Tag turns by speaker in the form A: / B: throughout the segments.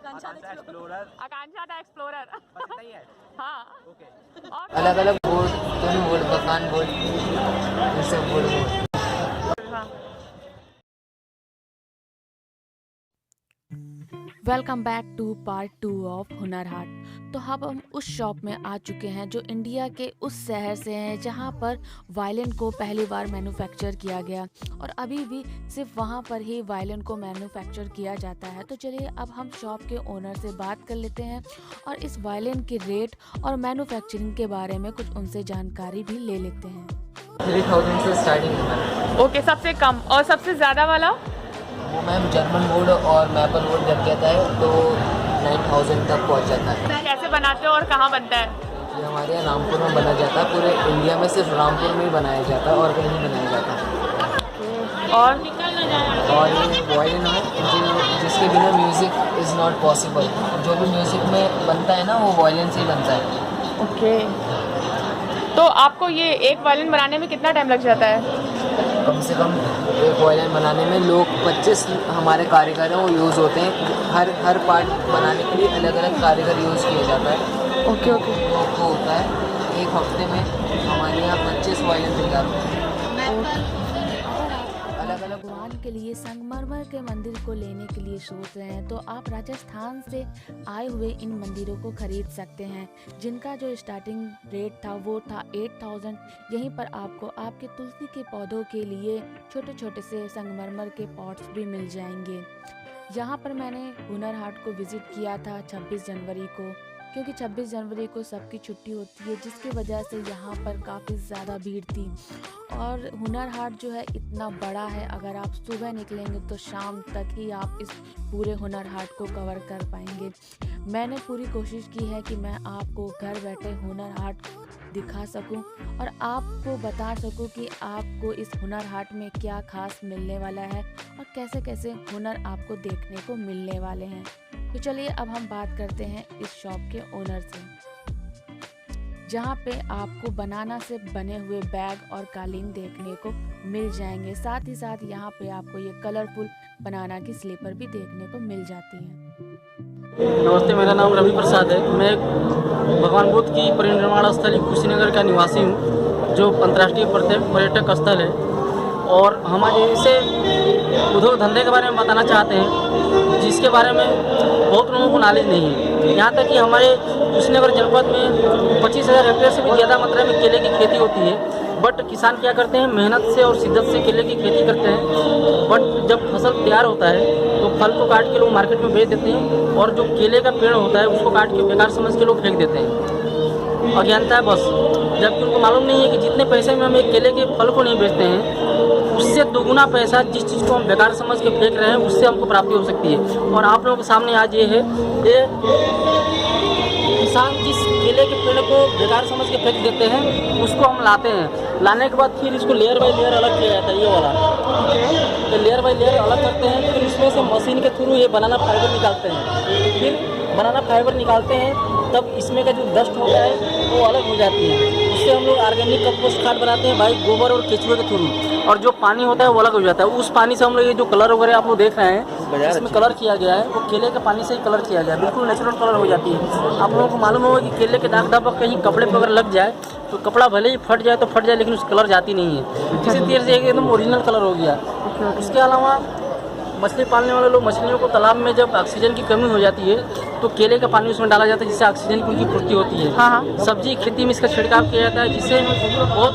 A: Akanksha the explorer.
B: बस इतना ही है।
A: हाँ
B: ओके।
A: और
C: अलग अलग बोर्ड, तुम बोर्ड, बखान बोर्ड, ये सब बोर्ड।
A: हाँ।
D: Welcome back to part 2 of Hunar Haat. तो अब हम उस शॉप में आ चुके हैं जो इंडिया के उस शहर से है जहां पर वायलिन को पहली बार मैन्युफैक्चर किया गया और अभी भी सिर्फ वहां पर ही वायलिन को मैन्युफैक्चर किया जाता है। तो चलिए अब हम शॉप के ओनर से बात कर लेते हैं और इस वायलिन के रेट और मैन्युफैक्चरिंग के बारे में कुछ उनसे जानकारी भी ले लेते हैं।
C: 3000 से स्टार्टिंग है।
A: ओके, सबसे कम और सबसे ज़्यादा वाला?
C: वो मैम जर्मन बोर्ड और मैपल बोर्ड जब कहता है तो 9000 तक पहुंच जाता है।
A: कैसे बनाते हो और कहाँ बनता है?
C: ये हमारे यहाँ रामपुर में बना जाता है, पूरे इंडिया में सिर्फ रामपुर में ही बनाया जाता है और कहीं नहीं बनाया जाता।
A: और
C: ये वायलिन है जिसके बिना म्यूज़िक इज़ नॉट पॉसिबल। जो भी म्यूज़िक में बनता है ना वो वायलिन से ही बनता है।
A: ओके, तो आपको ये एक वायलिन बनाने में कितना टाइम लग जाता है?
C: कम से कम एक वायलिन बनाने में लोग 25 हमारे कारीगर हैं वो यूज़ होते हैं। हर पार्ट बनाने के लिए अलग अलग कारीगर यूज़ किया जाता है।
A: Okay okay.
C: वो होता है एक हफ्ते में हमारे यहाँ 25 वायलिन तैयार होते हैं। अलग अलग
D: भगवान के लिए संगमरमर के मंदिर को लेने के लिए सोच रहे हैं तो आप राजस्थान से आए हुए इन मंदिरों को खरीद सकते हैं, जिनका जो स्टार्टिंग रेट था वो था 8000। यहीं पर आपको आपके तुलसी के पौधों के लिए छोटे छोटे से संगमरमर के पॉट्स भी मिल जाएंगे। यहाँ पर मैंने हुनर हाट को विजिट किया था 26 जनवरी को, क्योंकि 26 जनवरी को सबकी छुट्टी होती है, जिसकी वजह से यहाँ पर काफ़ी ज़्यादा भीड़ थी। और हुनर हाट जो है इतना बड़ा है, अगर आप सुबह निकलेंगे तो शाम तक ही आप इस पूरे हुनर हाट को कवर कर पाएंगे। मैंने पूरी कोशिश की है कि मैं आपको घर बैठे हुनर हाट दिखा सकूं और आपको बता सकूं कि आपको इस हुनर हाट में क्या खास मिलने वाला है और कैसे कैसे हुनर आपको देखने को मिलने वाले हैं। तो चलिए अब हम बात करते हैं इस शॉप के ओनर से, जहाँ पे आपको बनाना से बने हुए बैग और कालीन देखने को मिल जाएंगे। साथ ही साथ यहाँ पे आपको ये कलरफुल बनाना की स्लीपर भी देखने को मिल जाती हैं।
E: नमस्ते, मेरा नाम रवि प्रसाद है। मैं भगवान बुद्ध की परिनिर्वाण स्थली कुशीनगर का निवासी हूँ, जो अंतर्राष्ट्रीय पर्यटक स्थल है। और हमारे इसे उद्योग धंधे के बारे में बताना चाहते हैं, जिसके बारे में बहुत लोगों को नॉलेज नहीं है। यहाँ तक कि हमारे कुशीनगर जनपद में 25,000 हेक्टेयर से भी ज़्यादा मात्रा में केले की खेती होती है। बट किसान क्या करते हैं, मेहनत से और शिद्दत से केले की खेती करते हैं। बट जब फसल तैयार होता है तो फल को काट के लोग मार्केट में बेच देते हैं और जो केले का पेड़ होता है उसको काट के बेकार समझ के लोग फेंक देते हैं। अज्ञानता है बस, जबकि उनको मालूम नहीं है कि जितने पैसे में हम एक केले के फल को नहीं बेचते हैं, उससे दोगुना पैसा जिस चीज़ को हम बेकार समझ के फेंक रहे हैं उससे हमको प्राप्ति हो सकती है। और आप लोगों के सामने आज ये है, ये किसान जिस केले के पेड़ को बेकार समझ के फेंक देते हैं उसको हम लाते हैं। लाने के बाद फिर इसको लेयर बाई लेयर अलग किया जाता है। ये वाला तो लेयर बाई लेयर अलग करते हैं, फिर इसमें से मशीन के थ्रू ये बनाना फाइबर निकालते हैं। फिर बनाना फाइबर निकालते हैं तब इसमें का जो डस्ट होता है वो अलग हो जाती है। उससे हम लोग ऑर्गेनिक कंपोस्ट खाद बनाते हैं भाई, गोबर और केचुए के थ्रू। और जो पानी होता है वो अलग हो जाता है। उस पानी से हम लोग ये जो कलर वगैरह आप लोग देख रहे हैं इसमें कलर किया गया है, वो केले के पानी से ही कलर किया गया है, बिल्कुल नेचुरल कलर हो जाती है। आप लोगों को मालूम होगा कि केले के दाग धब्बा कहीं कपड़े पर अगर लग जाए तो कपड़ा भले ही फट जाए तो फट जाए, लेकिन उसकी कलर जाती नहीं है। इसी तरह से एकदम ओरिजिनल कलर हो गया। उसके अलावा मछली पालने वाले लोग मछलियों को तालाब में जब ऑक्सीजन की कमी हो जाती है तो केले का पानी उसमें डाला जाता है, जिससे ऑक्सीजन की उनकी पूर्ति होती है।
A: हाँ।
E: सब्जी खेती में इसका छिड़काव किया जाता है, जिससे बहुत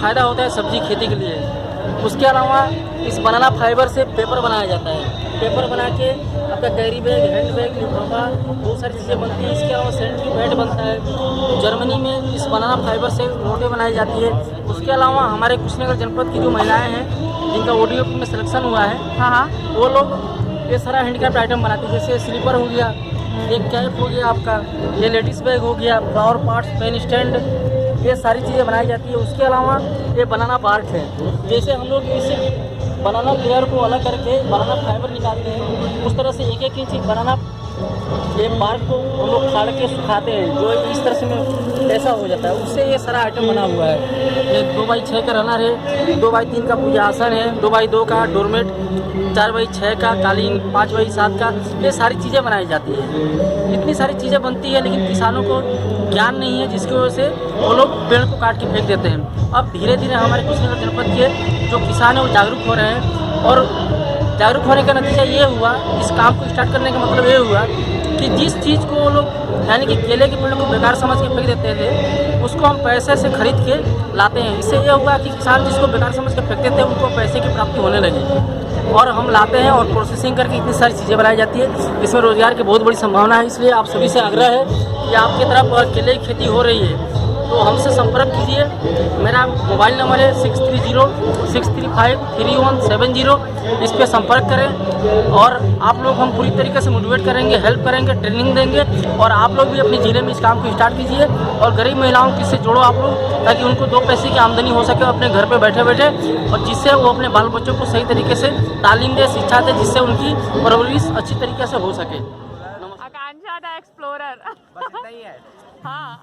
E: फ़ायदा होता है सब्जी खेती के लिए। उसके अलावा इस बनाना फाइबर से पेपर बनाया जाता है। पेपर बना के आपका कैरी बैग, हैंड बैग, लिफाफा, बहुत सारी चीज़ें बनती हैं। इसके अलावा सैनिटरी पैड बनता है। जर्मनी में इस बनाना फाइबर से रोटें बनाई जाती है। उसके अलावा हमारे कुशीनगर जनपद की जो महिलाएं हैं जिनका ODF में सिलेक्शन हुआ है,
A: हाँ,
E: वो लोग ये सारा हैंडीक्राफ्ट आइटम बनाते हैं। जैसे स्लीपर हो गया, एक कैप हो गया आपका, ये लेडीज़ बैग हो गया, फ्लावर पार्ट्स, पेन स्टैंड, ये सारी चीज़ें बनाई जाती है। उसके अलावा ये बनाना बार्क है। जैसे हम लोग इस बनाना लेयर को अलग करके बनाना फाइबर निकालते हैं, उस तरह से एक एक इंच बनाना ये बार्क को हम लोग फाड़ के सुखाते हैं, जो इस तरह से ऐसा हो जाता है, उससे ये सारा आइटम बना हुआ है। ये 2x6 का रनर है, 2x3 का पूजा आसन है, 2x2 का डोरमेट, 4x6 का कालीन, 5x7 का, ये सारी चीज़ें बनाई जाती है। इतनी सारी चीज़ें बनती है, लेकिन किसानों को ज्ञान नहीं है, जिसकी वजह से वो लोग पेड़ को काट के फेंक देते हैं। अब धीरे धीरे हमारे कुशीनगर जनपद के जो किसान हैं वो जागरूक हो रहे हैं, और जागरूक होने का नतीजा ये हुआ, इस काम को स्टार्ट करने का मतलब ये हुआ कि जिस चीज़ को वो लोग यानी कि केले के पेड़ को बेकार समझ के फेंक देते थे, उसको हम पैसे से खरीद के लाते हैं। इससे ये हुआ कि किसान जिसको बेकार समझ के फेंकते थे, उनको पैसे की प्राप्ति होने लगी, और हम लाते हैं और प्रोसेसिंग करके इतनी सारी चीज़ें बनाई जाती है। इसमें रोज़गार की बहुत बड़ी संभावना है। इसलिए आप सभी से आग्रह है कि आपकी तरफ केले की खेती हो रही है तो हमसे संपर्क कीजिए। मेरा मोबाइल नंबर है 6306353170। इस पर संपर्क करें, और आप लोग हम पूरी तरीके से मोटिवेट करेंगे, हेल्प करेंगे, ट्रेनिंग देंगे, और आप लोग भी अपने ज़िले में इस काम को स्टार्ट कीजिए, और गरीब महिलाओं की से जोड़ो आप लोग, ताकि उनको 2 पैसे की आमदनी हो सके अपने घर पे बैठे बैठे, और जिससे वो अपने बाल बच्चों को सही तरीके से तालीम दे, शिक्षा दे, जिससे उनकी परवरिश अच्छी तरीके से हो सके।
A: आकांक्षा द एक्सप्लोरर।
B: बस इतना ही है।
A: हाँ,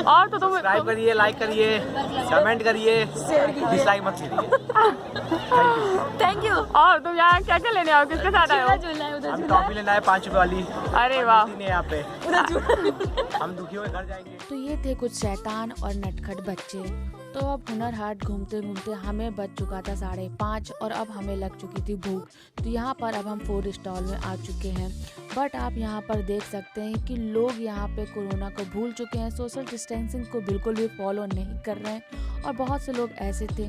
A: और तो तुम
B: सब्सक्राइब करिए, लाइक करिए, कमेंट करिए, डिसलाइक मत करिए।
F: Thank you.
A: और तुम यहाँ क्या क्या लेने आओ, किसके साथ आए हो?
B: हम टॉफी लेना है 5 रुपए वाली।
A: अरे वाह,
B: मिलती नहीं है यहाँ पे। हम दुखियों के घर जाएंगे।
D: तो ये थे कुछ शैतान और नटखट बच्चे। तो अब हुनर हाट घूमते घूमते हमें बज चुका था 5:30 और अब हमें लग चुकी थी भूख। तो यहाँ पर अब हम फूड स्टॉल में आ चुके हैं, बट आप यहाँ पर देख सकते हैं कि लोग यहाँ पे कोरोना को भूल चुके हैं, सोशल डिस्टेंसिंग को बिल्कुल भी फॉलो नहीं कर रहे हैं, और बहुत से लोग ऐसे थे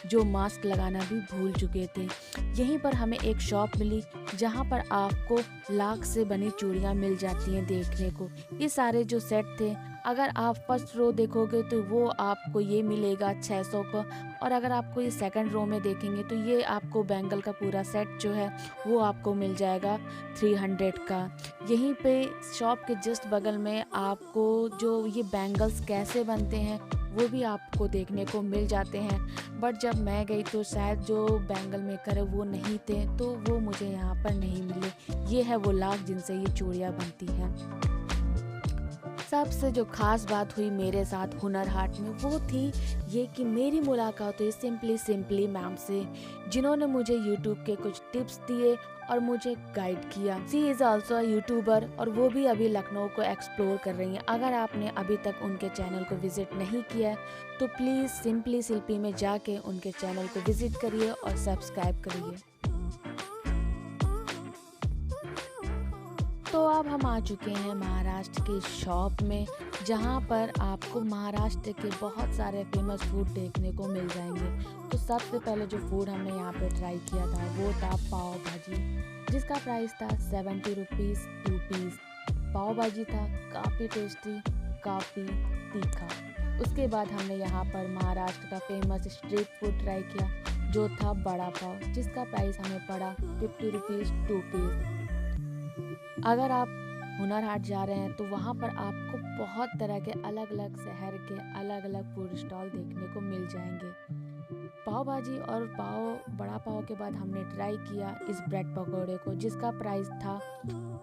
D: जो मास्क लगाना भी भूल चुके थे। यहीं पर हमें एक शॉप मिली जहाँ पर आपको लाख से बनी चूड़ियाँ मिल जाती हैं देखने को। ये सारे जो सेट थे, अगर आप फर्स्ट रो देखोगे तो वो आपको ये मिलेगा 600 का, और अगर आपको ये सेकंड रो में देखेंगे तो ये आपको बैंगल का पूरा सेट जो है वो आपको मिल जाएगा 300 का। यहीं पे शॉप के जस्ट बगल में आपको जो ये बैंगल्स कैसे बनते हैं वो भी आपको देखने को मिल जाते हैं, बट जब मैं गई तो शायद जो बैंगल मेकर है वो नहीं थे, तो वो मुझे यहाँ पर नहीं मिले। ये है वो लाख जिनसे ये चूड़ियाँ बनती हैं। सबसे जो खास बात हुई मेरे साथ हुनर हाट में वो थी ये कि मेरी मुलाकात हुई सिंपली मैम से, जिन्होंने मुझे यूट्यूब के कुछ टिप्स दिए और मुझे गाइड किया। सी इज़ ऑल्सो अ यूट्यूबर, और वो भी अभी लखनऊ को एक्सप्लोर कर रही हैं। अगर आपने अभी तक उनके चैनल को विजिट नहीं किया है तो प्लीज़ सिंपली शिल्पी में जाके उनके चैनल को विजिट करिए और सब्सक्राइब करिए। तो अब हम आ चुके हैं महाराष्ट्र की शॉप में, जहां पर आपको महाराष्ट्र के बहुत सारे फेमस फूड देखने को मिल जाएंगे। तो सबसे पहले जो फूड हमने यहाँ पे ट्राई किया था वो था पाव भाजी, जिसका प्राइस था 70 रुपीज़ 2 पीस। पाव भाजी था काफ़ी टेस्टी, काफ़ी तीखा। उसके बाद हमने यहाँ पर महाराष्ट्र का फेमस स्ट्रीट फूड ट्राई किया जो था बड़ा पाव, जिसका प्राइस हमें पड़ा 50 रुपीज़ 2 पीस। अगर आप हुनर हाट जा रहे हैं तो वहाँ पर आपको बहुत तरह के अलग अलग शहर के अलग अलग फूड स्टॉल देखने को मिल जाएंगे। पाव भाजी और बड़ा पाव के बाद हमने ट्राई किया इस ब्रेड पकौड़े को, जिसका प्राइस था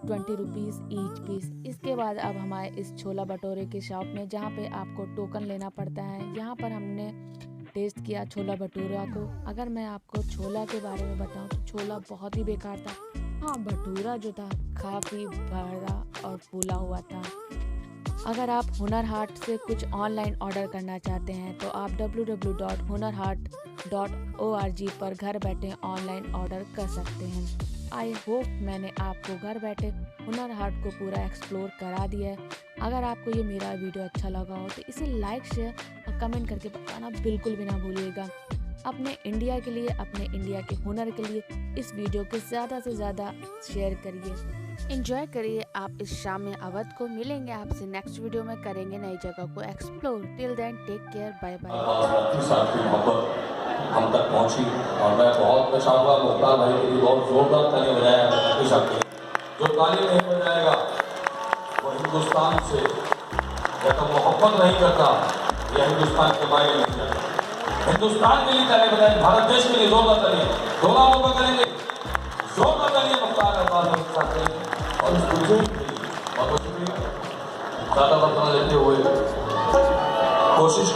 D: 20 रुपीज़ ईच पीस। इसके बाद अब हमारे इस छोला भटूरे की शॉप में, जहाँ पे आपको टोकन लेना पड़ता है, यहाँ पर हमने टेस्ट किया छोला भटूरा को। अगर मैं आपको छोला के बारे में बताऊं तो छोला बहुत ही बेकार था। हाँ, भटूरा जो था काफ़ी बड़ा और फूला हुआ था। अगर आप हुनर हाट से कुछ ऑनलाइन ऑर्डर करना चाहते हैं तो आप www.hunarhat.org पर घर बैठे ऑनलाइन ऑर्डर कर सकते हैं। आई होप मैंने आपको घर बैठे हुनर हाट को पूरा एक्सप्लोर करा दिया है। अगर आपको ये मेरा वीडियो अच्छा लगा हो तो इसे लाइक, शेयर और कमेंट करके बताना बिल्कुल भी ना भूलिएगा। अपने इंडिया के लिए, अपने इंडिया के हुनर के लिए इस वीडियो को ज़्यादा से ज़्यादा शेयर करिए। एंजॉय करिए आप इस शाम में अवध को। मिलेंगे आपसे नेक्स्ट वीडियो में, करेंगे नई जगह को explore. Till then take care, bye bye.
G: हम तक पहुंची और मैं चाहूँगा मुख्तार भाई के लिए बहुत जोरदार ताली बजाया जो ताली नहीं बजाएगा वो हिंदुस्तान से या तो मोहब्बत नहीं करता या हिंदुस्तान के बारे नहीं करता। हिंदुस्तान के लिए ताली बजाए, भारत देश के लिए जोरदार ताली, दोनों लोग करेंगे जोरदार ताली मुख्तार अब्बास के साथ। और इस पूछे बहुत बहुत शुक्रिया। ज़्यादा वक्त न लेते हुए कोशिश